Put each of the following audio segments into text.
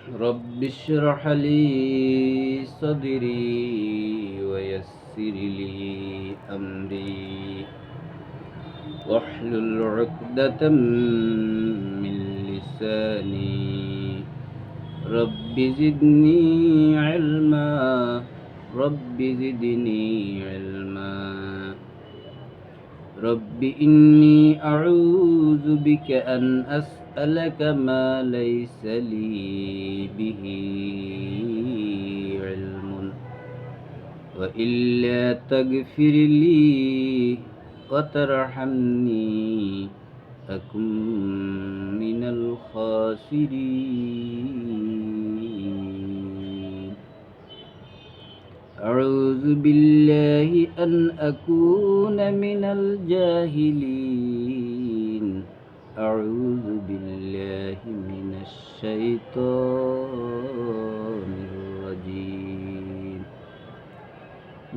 رب اشرح لي صدري ويسر لي أمري واحلل عقدة من لساني رب زدني علما رب زدني علما رب إني أعوذ بك أن أسألك ما ليس لي به علم وإلا تغفر لي وترحمني أكن من الخاسرين أعوذ بالله أن أكون من الجاهلين أعوذ بالله من الشيطان الرجيم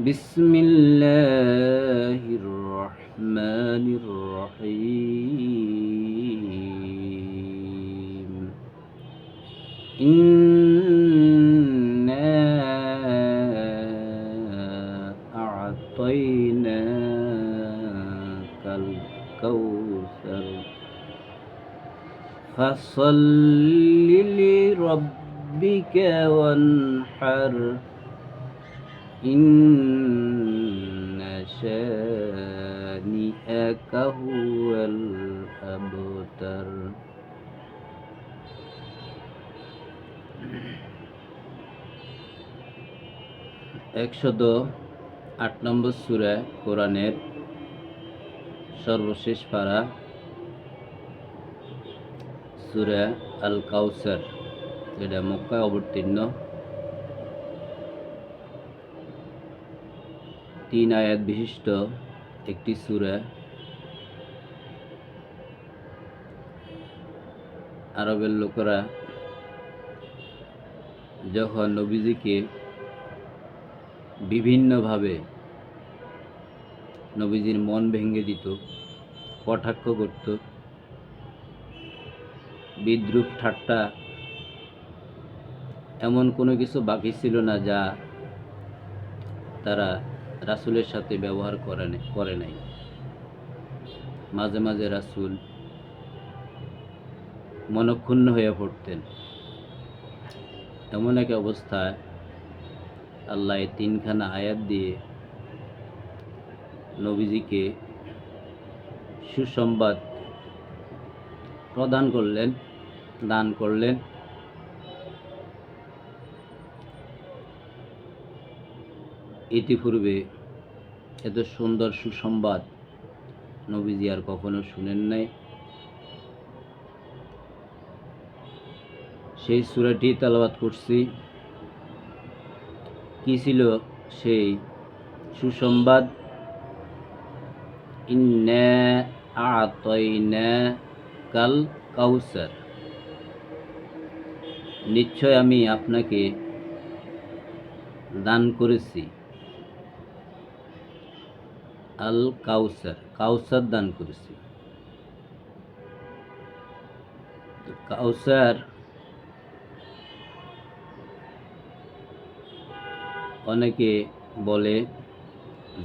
بسم الله الرحمن الرحيم إنا أعطيناك الكوثر فصل لربك وانحر إن شانئك هو الأبتر 108 নম্বর সূরা কোরআনের সর্বশেষ পারা সূরা আল কাউসার, যেটা মক্কায় অবতীর্ণ। 3 আয়াত বিশিষ্ট একটি সূরা। আরবের লোকেরা যখন নবীজিকে বিভিন্নভাবে নবীজির মন ভেঙে দিত, কটাক্ষ করত, বিদ্রূপ ঠাট্টা, এমন কোনো কিছু বাকি ছিল না যা তারা রাসূলের সাথে ব্যবহার করে নাই। মাঝে মাঝে রাসূল মনক্ষুণ্ণ হয়ে পড়তেন। এমন এক অবস্থায় আল্লাহ 3খানা আয়াত দিয়ে নবীজিকে সুসংবাদ দান করলেন। ইতিপূর্বে এত সুন্দর সুসংবাদ নবীজি আর কখনো শুনেন নাই। সেই সূরাটি তেলাওয়াত করছি। কি ছিল সেই সুসংবাদ? ইন্না আ'তাইনাকাল কাউসার, নিশ্চয় আমি আপনাকে দান করেছি আল কাউসার, কাউসার দান করেছি। কাউসার অনেকে বলে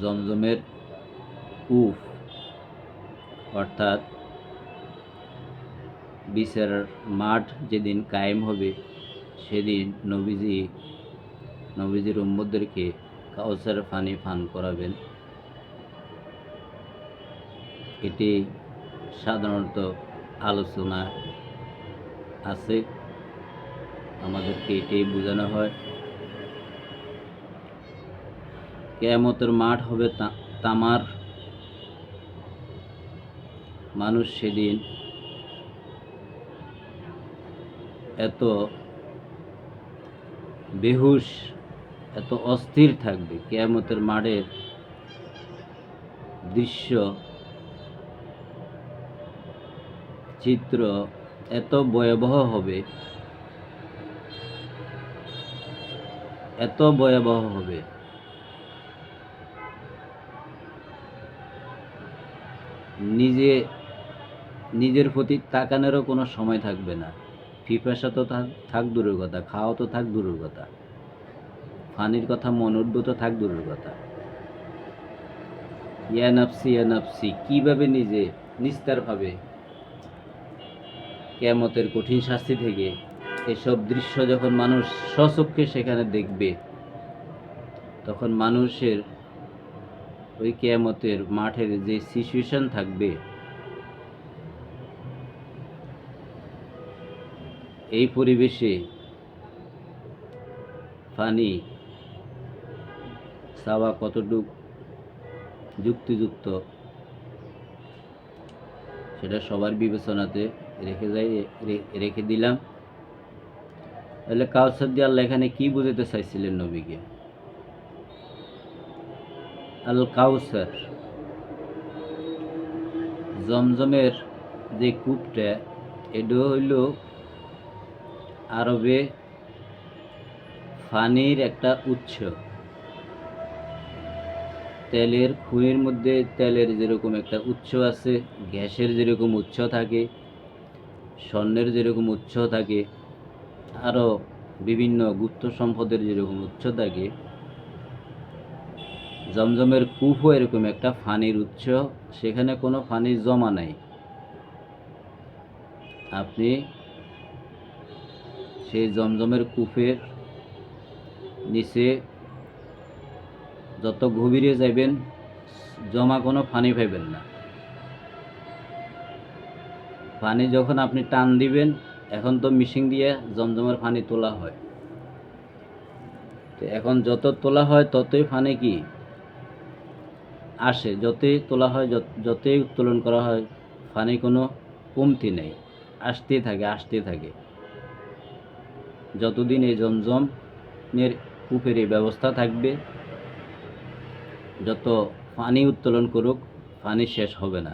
জমজমের কূপ, অর্থাৎ বিচারের মাঠ যেদিন কায়েম হবে সেদিন নবীজির উম্মতদেরকে কাউসার পানি পান করাবেন। এটি সাধারণত আলোচনা আছে, আমাদেরকে এটাই বোঝানো হয়। কিয়ামতের মাঠ হবে তামার, মানুষ সেদিন এত বেহুশ, এত অস্থির থাকবে। কিয়ামতের মাঠের দৃশ্য চিত্র এত ভয়াবহ হবে, এত ভয়াবহ হবে, নিজের প্রতি তাকানোরও কোনো সময় থাকবে না। পিপাসা তো থাক দূরের কথা, খাওয়া তো থাক দূরের কথা, পানির কথা মনে উঠবে তো থাক দূরের কথা। ইয়া নাফসি কিভাবে নিজে নিস্তার পাবে কিয়ামতের কঠিন শাস্তি থেকে? এসব দৃশ্য যখন মানুষ স্বচক্ষে সেখানে দেখবে, তখন মানুষের ওই কিয়ামতের মাঠের যে সিচুয়েশন থাকবে, এই পরিবেশে পানি চাওয়া কতটুক যুক্তিযুক্ত সেটা সবার বিবেচনাতে রেখে দিলাম। তাহলে কাউসার দিয়ে আল্লাহ এখানে কি বুঝাতে চাইছিলেন নবীকে? আল কাউসার, জমজমের যে কূপটা, এটা হইল আরবে পানির একটা উৎস। তেলের খনির মধ্যে তেলের যেরকম একটা উৎস আছে, গ্যাসের যেরকম উৎস থাকে, স্বর্ণের যেরকম উৎস থাকে, আরও বিভিন্ন গুপ্ত সম্পদের যেরকম উৎস থাকে, জমজমের কূপও এরকম একটা পানির উৎস। সেখানে কোনো পানি জমা নাই। আপনি সেই জমজমের কূপের নিচে যত গভীরে যাবেন, জমা কোনো পানি পাইবেন না। পানি যখন আপনি টান দিবেন, এখন তো মেশিন দিয়ে জমজমের পানি তোলা হয়, তো এখন যত তোলা হয় ততই পানি কি আসে, যতই তোলা হয়, যতই উত্তোলন করা হয়, পানি কোনো কমতি নেই, আসতেই থাকে। যতদিন এই জমজমের কূপের এই ব্যবস্থা থাকবে, যত পানি উত্তোলন করুক, পানি শেষ হবে না।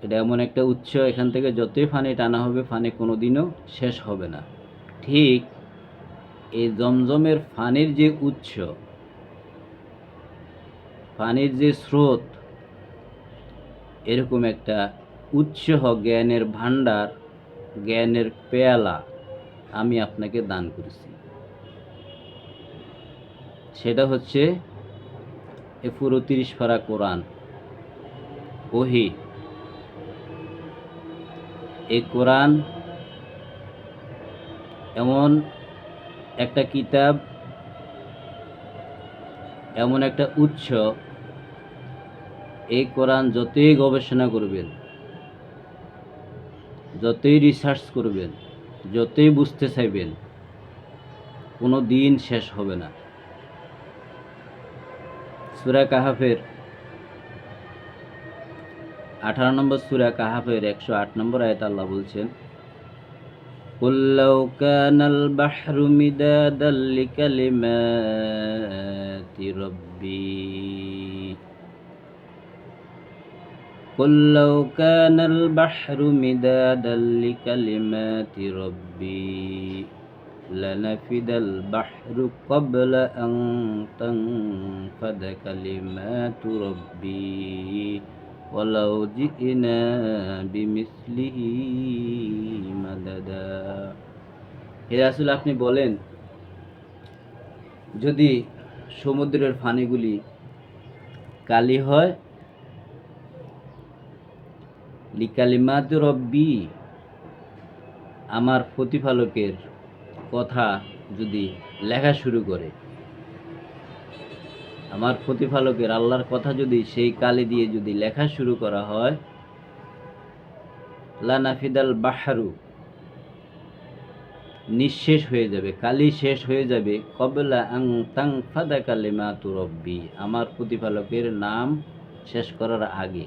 এটা এমন একটা উৎস, এখান থেকে যতই পানি টানা হবে, পানি কোনোদিনও শেষ হবে না। ঠিক এই জমজমের পানির যে উৎস, পানির যে স্রোত, এরকম একটা উৎস, জ্ঞানের ভাণ্ডার, জ্ঞানের পেয়ালা আমি আপনাকে দান করেছি। সেটা হচ্ছে এ পুরো 30 পারা কোরআন, ওহী। এই কোরআন এমন একটা কিতাব, এমন একটা উৎস, এই কোরআন যতই গবেষণা করবেন, যতই রিসার্চ করবেন, যতই বুঝতে চাইবেন, কোনো দিন শেষ হবে না। সূরা কাহাফের 18 নম্বর সূরা কাহাফের 108 নম্বর আয়াত আল্লাহ বলছেন, কুল লাউ কানাল বাহরু মিদাদাল লিকালিমাতি রাব্বি, কুল লাউ কানাল বাহরু মিদাদাল লিকালিমাতি রাব্বি লানাফিদাল বাহরু ক্বাবলা আন তানফাদা কালিমাতু রাব্বি ওয়ালাউ জি'না বিমিসলিহি মাদাদা। হে রাসূল, আপনি বলেন, যদি সমুদ্রের পানিগুলি কালি হয়, লিকালিমাতু রব্বি, আমার প্রতিপালকের কথা যদি লেখা শুরু করে, আমার প্রতিপালকের আল্লাহর কথা যদি সেই কালি দিয়ে যদি লেখা শুরু করা হয়, লানাফিদাল বাহরু, নিঃশেষ হয়ে যাবে, কালি শেষ হয়ে যাবে, ক্বাবলা আন তানফাদা কালিমাতু রাব্বি, আমার প্রতিপালকের নাম শেষ করার আগে।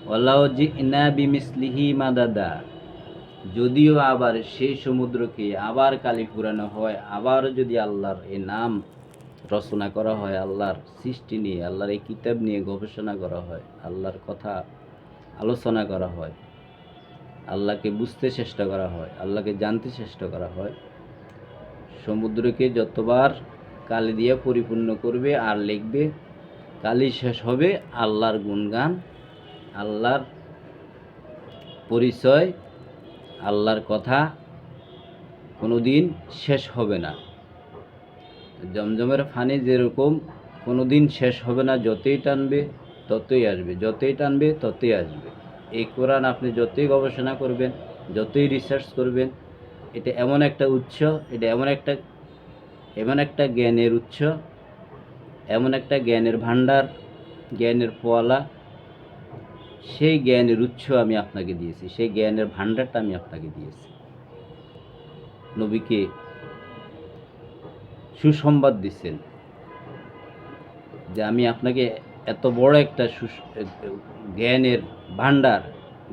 ওয়ালাউ জি'না বিমিসলিহি মাদাদা, যদিও আবার সেই সমুদ্রকে আবার কালি পুরানো হয়, আবার যদি আল্লাহর এই নাম রচনা করা হয়, আল্লাহর সৃষ্টি নিয়ে, আল্লাহর এই কিতাব নিয়ে গবেষণা করা হয়, আল্লাহর কথা আলোচনা করা হয়, আল্লাহকে বুঝতে চেষ্টা করা হয়, আল্লাহকে জানতে চেষ্টা করা হয়, সমুদ্রকে যতবার কালি দিয়ে পরিপূর্ণ করবে আর লিখবে, কালি শেষ হবে আল্লাহর গুণগান আল্লাহর পরিচয়, আল্লাহর কথা কোনোদিন শেষ হবে না। জমজমের পানি যেরকম কোনোদিন শেষ হবে না, যতই টানবে ততই আসবে, যতই টানবে ততই আসবে। এই কোরআন আপনি যতই গবেষণা করবেন, যতই রিসার্চ করবেন, এটা এমন একটা উৎস, এটা এমন একটা জ্ঞানের উৎস, এমন একটা জ্ঞানের ভাণ্ডার, জ্ঞানের পোয়ালা। সেই জ্ঞানের উৎস আমি আপনাকে দিয়েছি, সেই জ্ঞানের ভাণ্ডারটা আমি আপনাকে দিয়েছি। নবীকে সুসংবাদ দিচ্ছেন যে আমি আপনাকে এত বড় একটা জ্ঞানের ভাণ্ডার,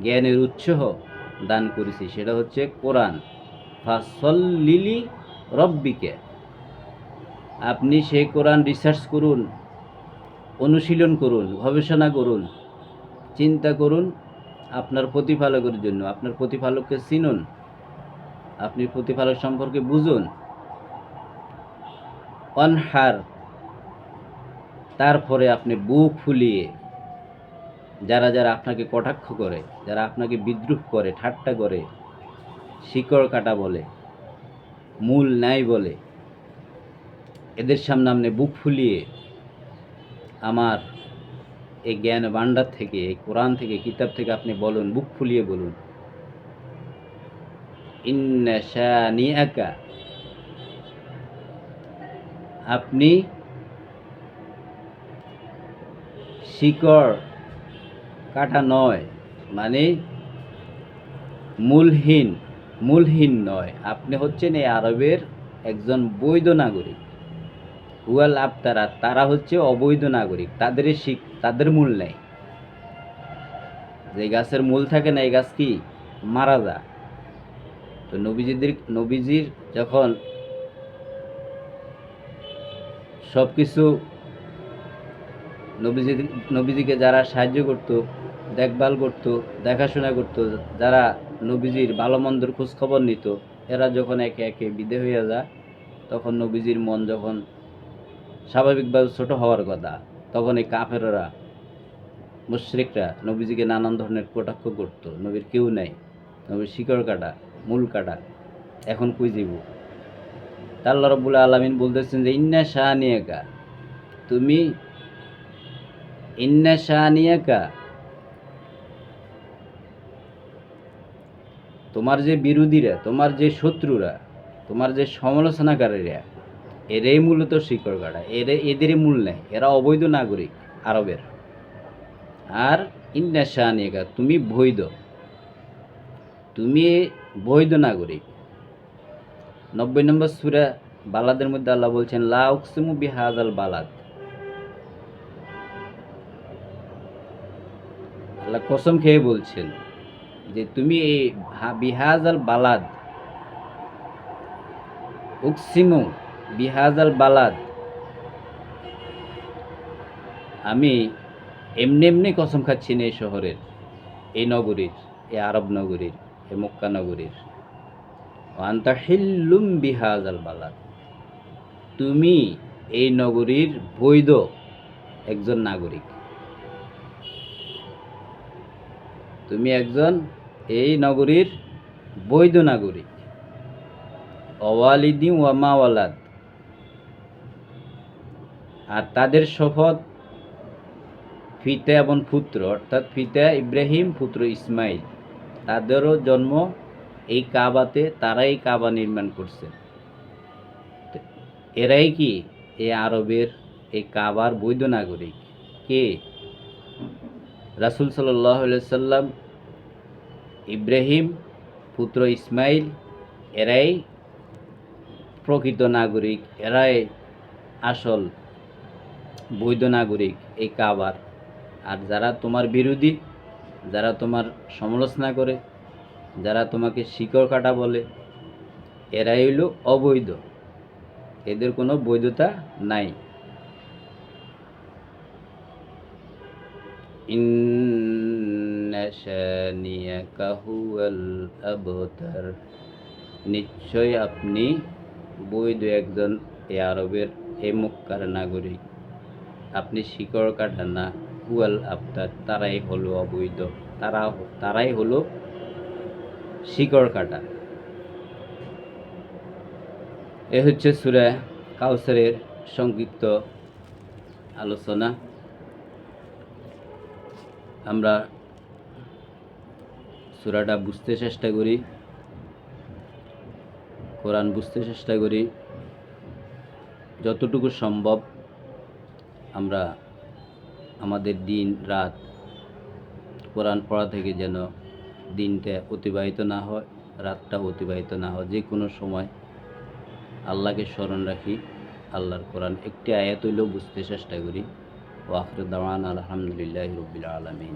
জ্ঞানের উৎস দান করেছি, সেটা হচ্ছে কোরআন। ফাসল্লিলি রব্বিকে, আপনি সেই কোরআন রিসার্চ করুন, অনুশীলন করুন, গবেষণা করুন, চিন্তা করুন আপনার প্রতিপালকের জন্য। আপনার প্রতিপালককে চিনুন, আপনি প্রতিপালক সম্পর্কে বুঝুন। অনহার, তারপরে আপনি বুক ফুলিয়ে, যারা যারা আপনাকে কটাক্ষ করে, যারা আপনাকে বিদ্রুপ করে, ঠাট্টা করে, শিকড় কাটা বলে, মূল নাই বলে, এদের সামনে আপনি বুক ফুলিয়ে আমার এই জ্ঞান ভাণ্ডার থেকে, এই কোরআন থেকে, কিতাব থেকে আপনি বলুন, বুক ফুলিয়ে বলুন, ইন্না শানিআকা, আপনি শিকড় কাটা নয়, মানে মূলহীন নয়, আপনি হচ্ছেন এই আরবের একজন বৈধ নাগরিক। হুয়াল আবতারা, তারা হচ্ছে অবৈধ নাগরিক, তাদের মূল নেই। যে গাছের মূল থাকে না, এই গাছ কি মারা যায়। তো নবীজির যখন সব কিছু, নবীজিকে যারা সাহায্য করত, দেখভাল করত, দেখাশোনা করত, যারা নবীজির ভালো মন্দর খোঁজখবর নিত, এরা যখন একে একে বিদায় হয়ে যায়, তখন নবীজির মন যখন স্বাভাবিকভাবে ছোট হওয়ার কথা, তখন এই কাফেররা, মুশরিকরা নবীজিকে নানান ধরনের কটাক্ষ করত। নবীর কেউ নাই, নবীর শিকড় কাটা, মূল কাটা, এখন কই যাব। আল্লাহ রাব্বুল আলামিন বলতেছেন যে ইন্না শানিআকা, তুমি ইন্না শানিআকা, তোমার যে বিরোধীরা, তোমার যে শত্রুরা, তোমার যে সমালোচনাকারীরা, এরাই মূলত শিকড় কাটা, এদেরই মূল নেই, এরা অবৈধ নাগরিক আরবের। আর ইন্না শানিআকা, তুমি বৈধ নাগরিক। 90 নম্বর সূরা বালাদের মধ্যে আল্লাহ বলছেন লা উকসিমু বিহাযাল বালাদ, আল্লাহ কসম খেয়ে বলছেন যে তুমি এই বিহাযাল বালাদ, উকসিমু বিহাযাল বালাদ, আমি এমনি এমনি কসম খাচ্ছি না এই শহরের, এই নগরীর, এই আরব নগরীর, এই মক্কা নগরীর। আনতা হিল্লুম বিহাযাল বালাদ, তুমি এই নগরীর বৈধ একজন নাগরিক, তুমি একজন এই নগরীর বৈধ নাগরিক। অওয়ালিদি ওয়া মা ওয়ালাদ, আর তাদের শপথ পিতা এবং পুত্র, অর্থাৎ পিতা ইব্রাহিম, পুত্র ইসমাইল, তাদেরও জন্ম এই কাবাতে, তারাই কাবা নির্মাণ করছে। এরাই কি এই আরবের এই কাবার বৈধ নাগরিক। কে? রাসূল সাল্লাল্লাহু আলাইহি সাল্লাম, ইব্রাহিম, পুত্র ইসমাইল, এরাই প্রকৃত নাগরিক, এরাই আসল বৈধ নাগরিক এই কাবার। আর যারা তোমার বিরোধী, যারা তোমার সমালোচনা করে, যারা তোমাকে শিকড় কাটা বলে, এরাই হইল অবৈধ, এদের কোনো বৈধতা নাই। ইন্না শানিআকা হুয়াল আবতার, নিশ্চয় আপনি বৈধ একজন এই আরবের, এই মক্কার নাগরিক, আপনি শিকড় কাটা না। হুয়াল আবতার, তারাই হলো অবৈধ, তারাই হলো শিকড় কাটা। এ হচ্ছে সূরা কাউসারের সংক্ষিপ্ত আলোচনা। আমরা সূরাটা বুঝতে চেষ্টা করি, কোরআন বুঝতে চেষ্টা করি, যতটুকু সম্ভব আমরা আমাদের দিন রাত কোরআন পড়া থেকে যেন দিনটা অতিবাহিত না হয়, রাতটা অতিবাহিত না হয়, যে কোনো সময় আল্লাহকে স্মরণ রাখি, আল্লাহর কোরআন একটি আয়াত হইলেও বুঝতে চেষ্টা করি। ওয়া আখিরু দাওয়ানা আলহামদুলিল্লাহি রাব্বিল আলামিন।